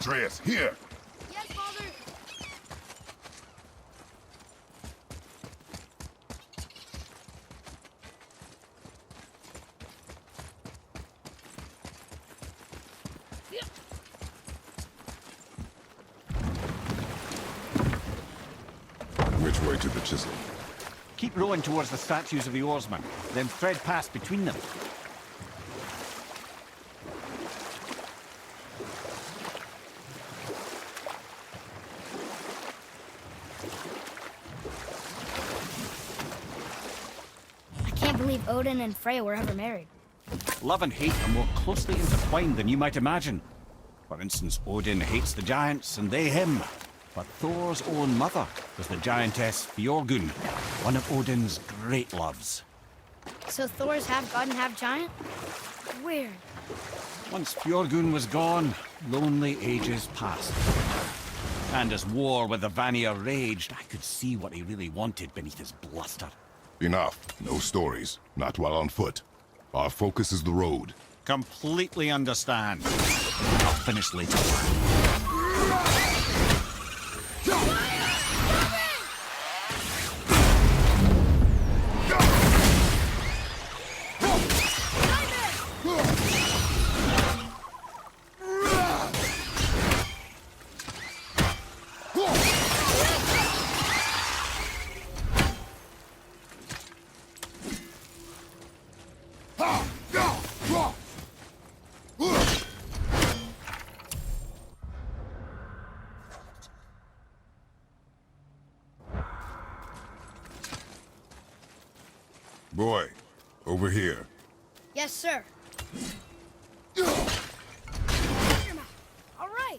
Atreus, here! Yes, Father! Which way to the chisel? Keep rowing towards the statues of the oarsmen, then thread past between them. I can't believe Odin and Freya were ever married. Love and hate are more closely intertwined than you might imagine. For instance, Odin hates the giants and they him. But Thor's own mother was the giantess Fjorgyn, one of Odin's great loves. So Thor's half god and half giant? Weird. Once Fjorgyn was gone, lonely ages passed. And as war with the Vanir raged, I could see what he really wanted beneath his bluster. Enough. No stories. Not while on foot. Our focus is the road. Completely understand. I'll finish later. Boy, over here. Yes, sir. All right.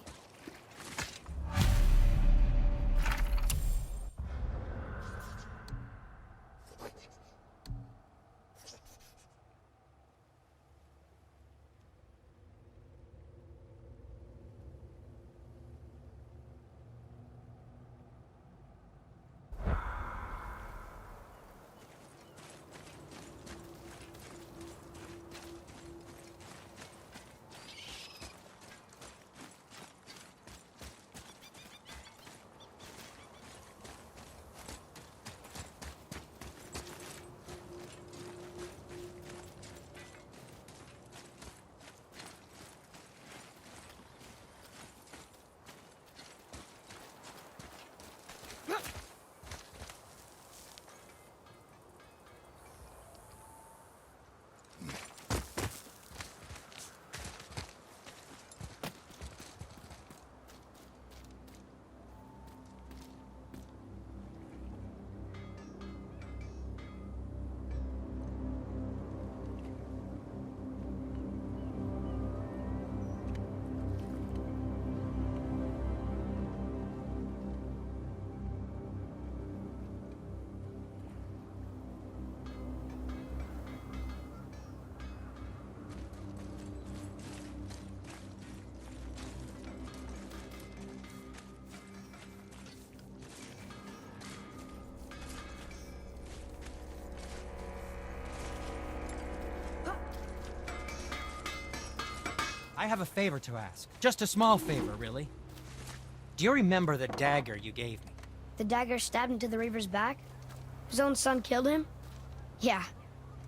I have a favor to ask. Just a small favor, really. Do you remember the dagger you gave me? The dagger stabbed into the Reaver's back? His own son killed him? Yeah,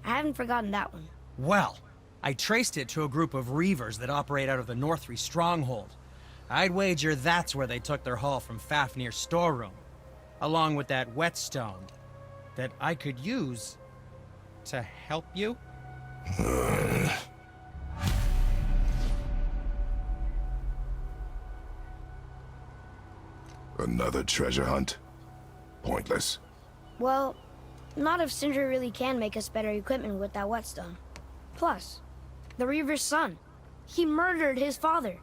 I haven't forgotten that one. Well, I traced it to a group of Reavers that operate out of the Northree stronghold. I'd wager that's where they took their haul from Fafnir's storeroom, along with that whetstone that I could use to help you. Another treasure hunt? Pointless. Well, not if Sindri really can make us better equipment with that whetstone. Plus, the Reaver's son. He murdered his father.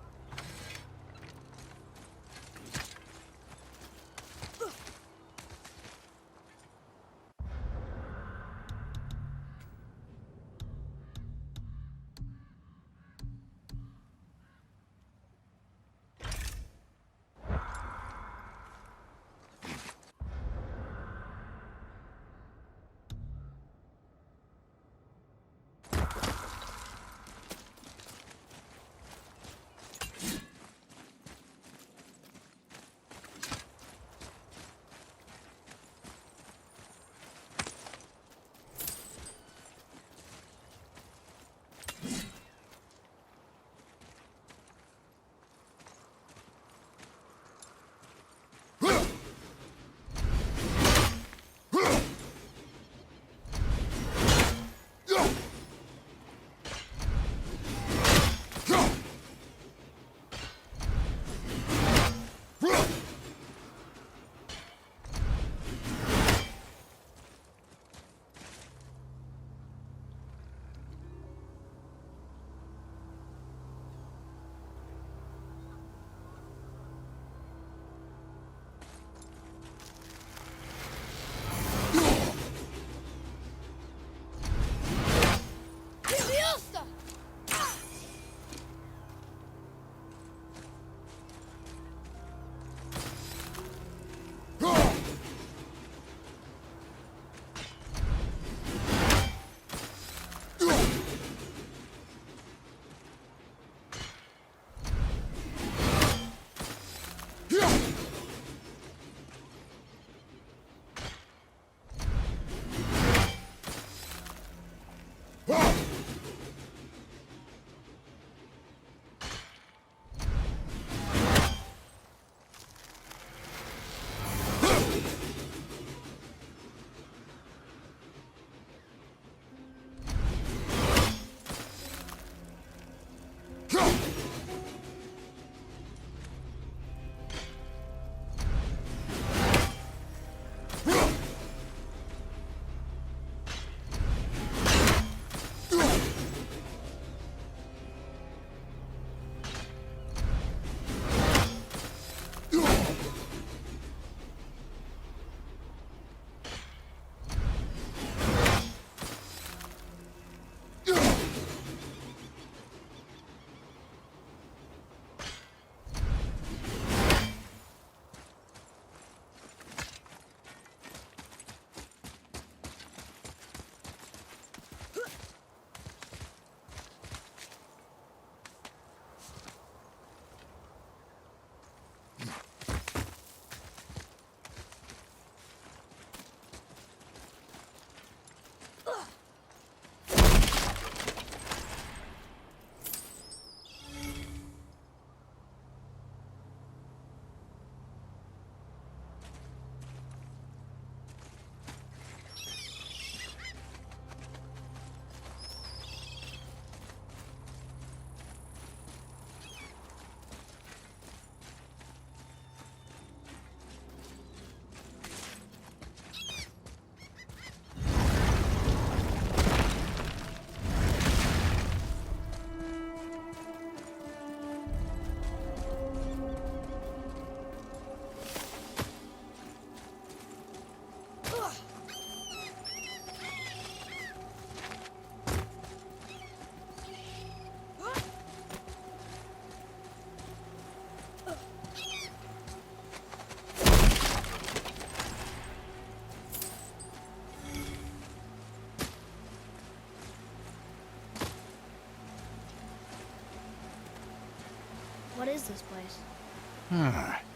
is this place?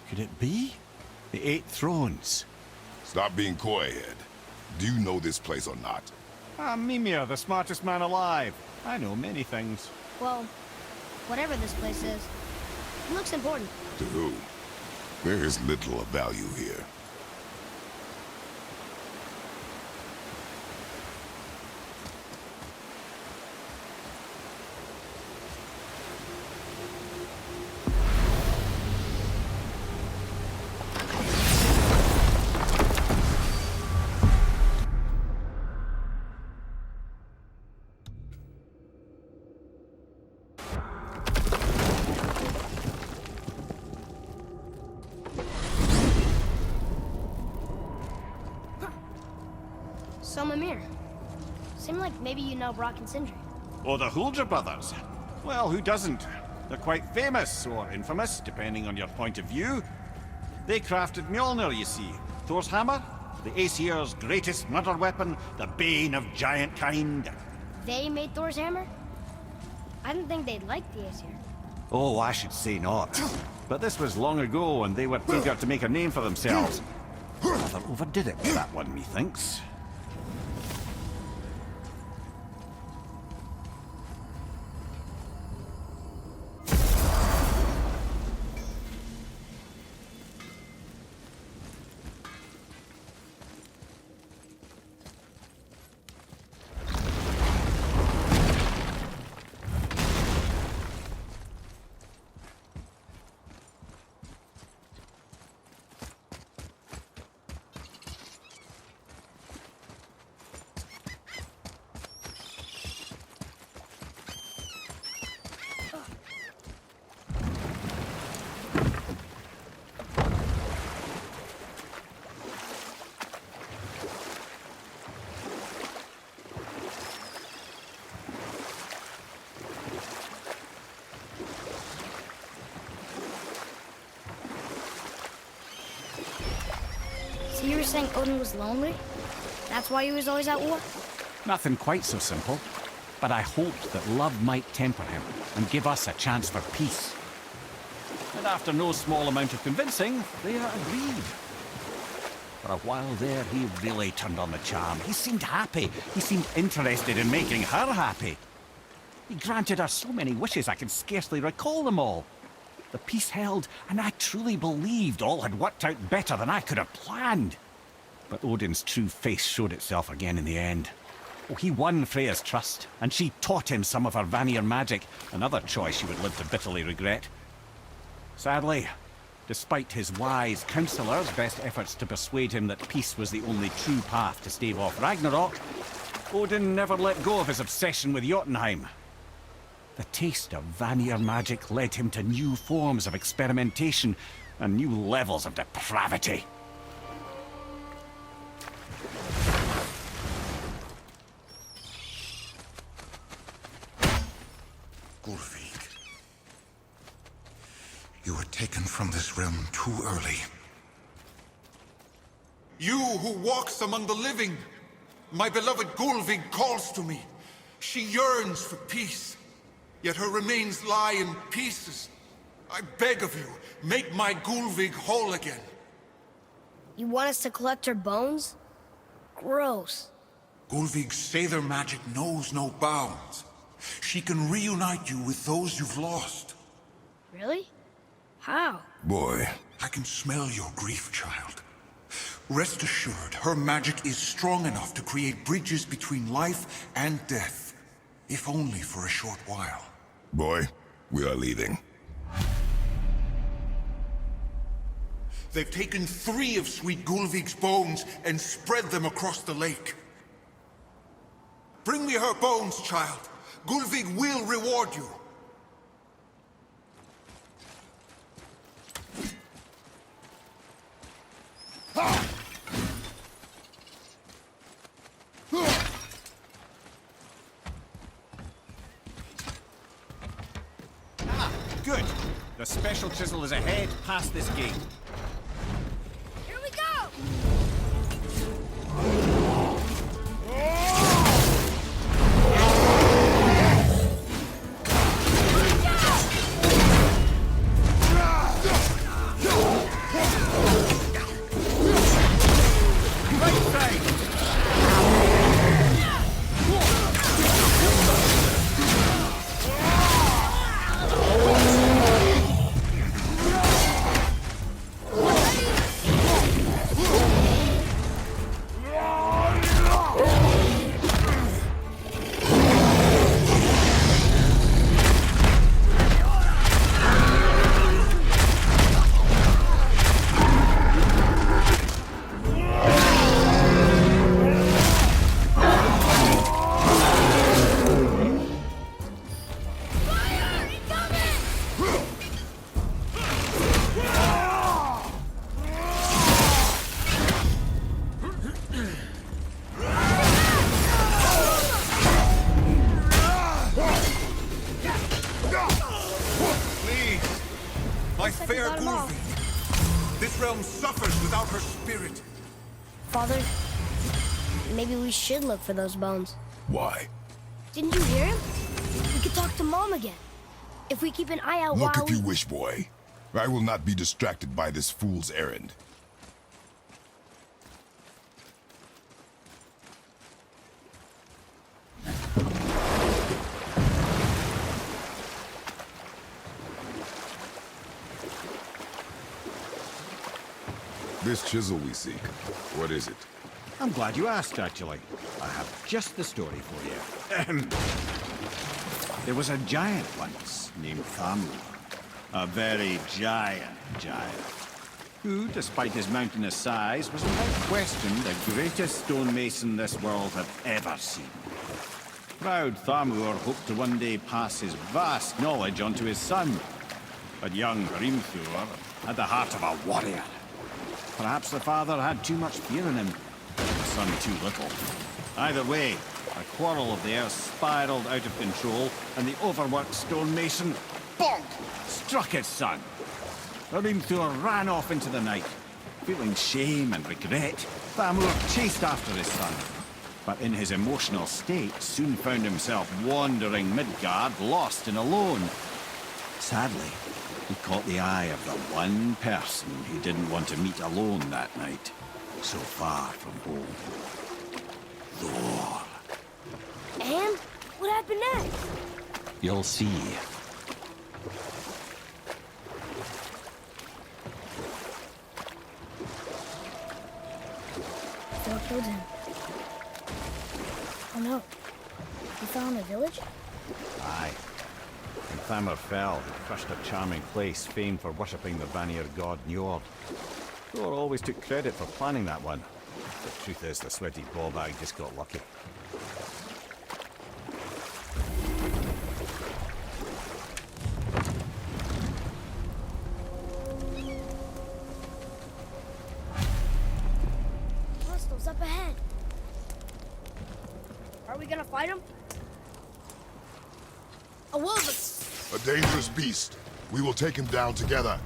Could it be? The 8 Thrones. Stop being coy, Ed. Do you know this place or not? Mimir, the smartest man alive. I know many things. Well, whatever this place is, it looks important. To who? There is little of value here. So, Mimir, seemed like maybe you know Brock and Sindri. Oh, the Huldra brothers. Well, who doesn't? They're quite famous, or infamous, depending on your point of view. They crafted Mjolnir, you see. Thor's hammer, the Aesir's greatest murder weapon, the bane of giant kind. They made Thor's hammer? I didn't think they'd like the Aesir. Oh, I should say not. But this was long ago, and they were eager to make a name for themselves. Rather overdid it with that one, methinks. So you were saying Odin was lonely? That's why he was always at war? Nothing quite so simple. But I hoped that love might temper him and give us a chance for peace. And after no small amount of convincing, they agreed. For a while there, he really turned on the charm. He seemed happy. He seemed interested in making her happy. He granted her so many wishes I can scarcely recall them all. The peace held, and I truly believed all had worked out better than I could have planned. But Odin's true face showed itself again in the end. Oh, he won Freya's trust, and she taught him some of her Vanir magic, another choice she would live to bitterly regret. Sadly, despite his wise counselor's best efforts to persuade him that peace was the only true path to stave off Ragnarok, Odin never let go of his obsession with Jotunheim. The taste of Vanir magic led him to new forms of experimentation and new levels of depravity. Gulvig, you were taken from this realm too early. You who walks among the living, my beloved Gulvig calls to me. She yearns for peace, yet her remains lie in pieces. I beg of you, make my Gulvig whole again. You want us to collect her bones? Gross. Gulvig's Sather magic knows no bounds. She can reunite you with those you've lost. Really? How? Boy, I can smell your grief, child. Rest assured, her magic is strong enough to create bridges between life and death, if only for a short while. boy, we are leaving. They've taken 3 of sweet Gulvig's bones and spread them across the lake. Bring me her bones, child. Gulvig will reward you. Good. The special chisel is ahead, past this gate. Here we go! This realm suffers without her spirit. Father, maybe we should look for those bones. Why? Didn't you hear him? We could talk to Mom again. If we keep an eye out Look while if you wish, boy. I will not be distracted by this fool's errand. This chisel we seek, what is it? I'm glad you asked, actually. I have just the story for you. Ahem. There was a giant once named Thamur. A very giant, who, despite his mountainous size, was without question the greatest stonemason this world had ever seen. Proud Thamur hoped to one day pass his vast knowledge on to his son. But young Hrimthur had the heart of a warrior. Perhaps the father had too much fear in him, the son too little. Either way, a quarrel of theirs spiraled out of control, and the overworked stonemason, bonk, struck his son. Hrimthur ran off into the night. Feeling shame and regret, Thamur chased after his son. But in his emotional state, soon found himself wandering Midgard, lost and alone. Sadly, he caught the eye of the one person he didn't want to meet alone that night, so far from home. Thor. And what happened next? You'll see. Thor killed him. Oh no. He fell in the village? Aye. When Thamur fell, he crushed a charming place famed for worshipping the Vanir god Njord. Thor always took credit for planning that one. The truth is, the sweaty ballbag just got lucky. Monsters up ahead. Are we gonna fight him? A wolf! A dangerous beast. We will take him down together.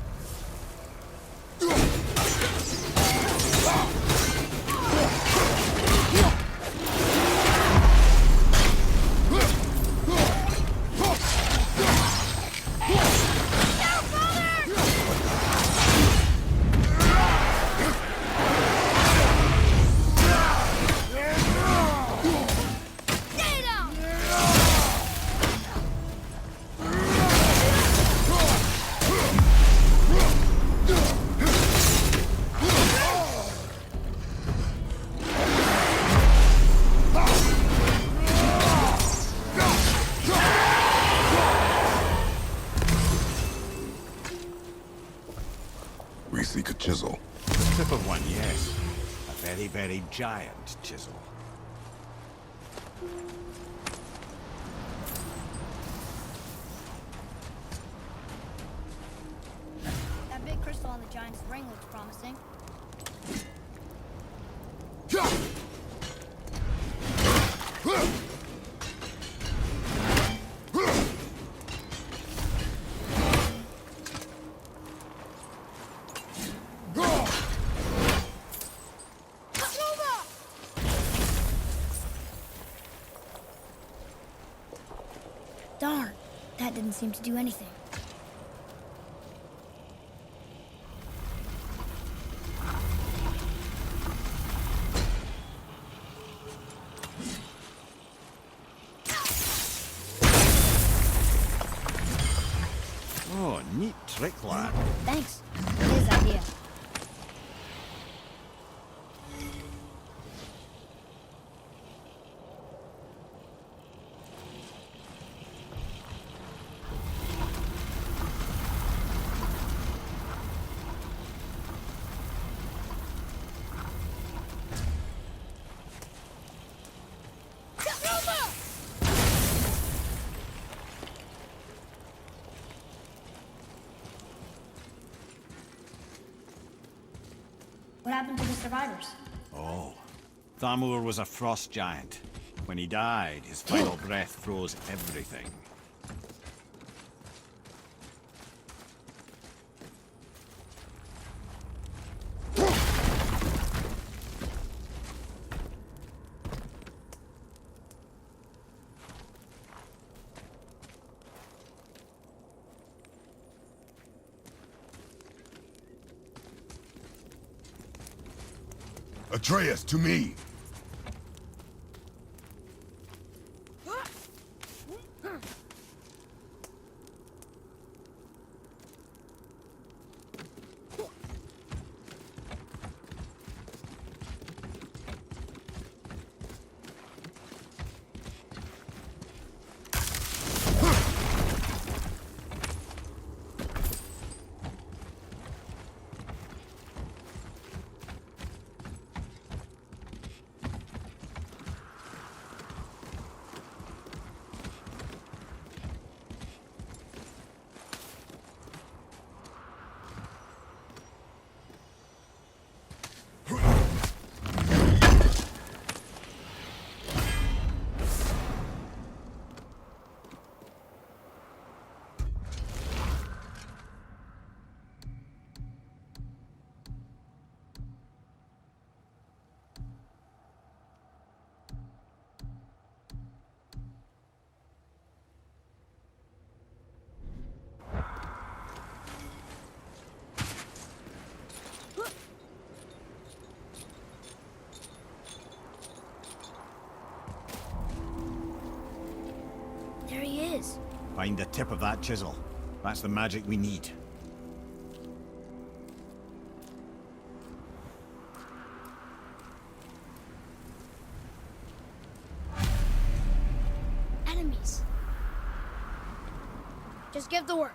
We seek a chisel. The tip of one, yes. A very, very giant chisel. That big crystal on the giant's ring looks promising. Darn, that didn't seem to do anything. Oh, neat trick, lad. Thanks. His idea. What happened to the survivors? Oh. Thamur was a frost giant. When he died, his final breath froze everything. Atreus, to me! There he is. Find the tip of that chisel. That's the magic we need. Enemies. Just give the word.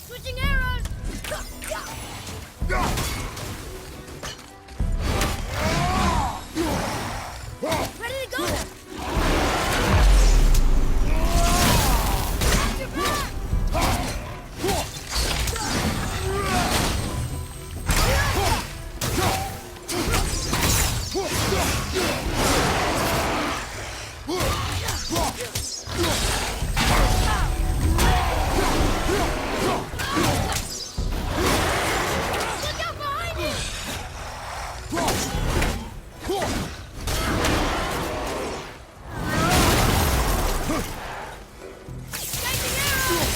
Switching arrows! Ready to go! Watch your back! Look out behind you! Changing arrows!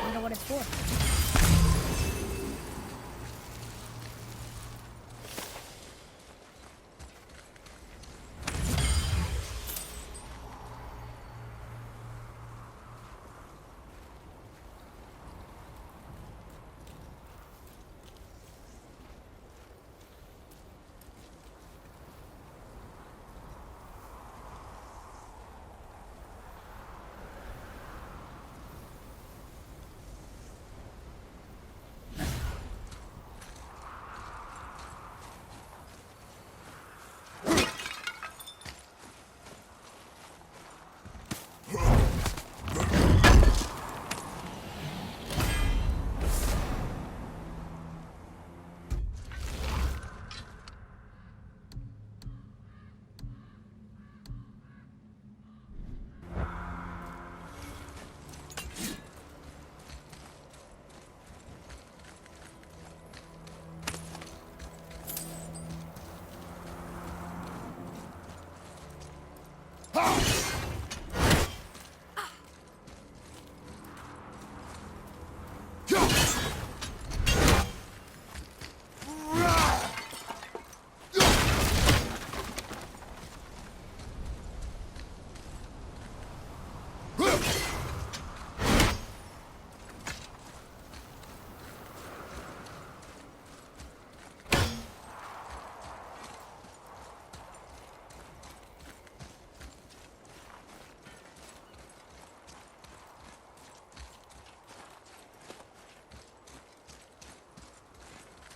Wonder what it's for.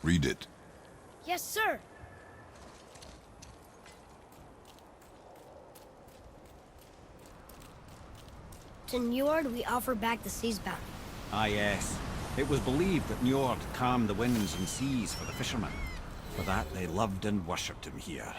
Read it. Yes, sir. To Njord, we offer back the sea's bounty. Ah, yes. It was believed that Njord calmed the winds and seas for the fishermen. For that, they loved and worshipped him here.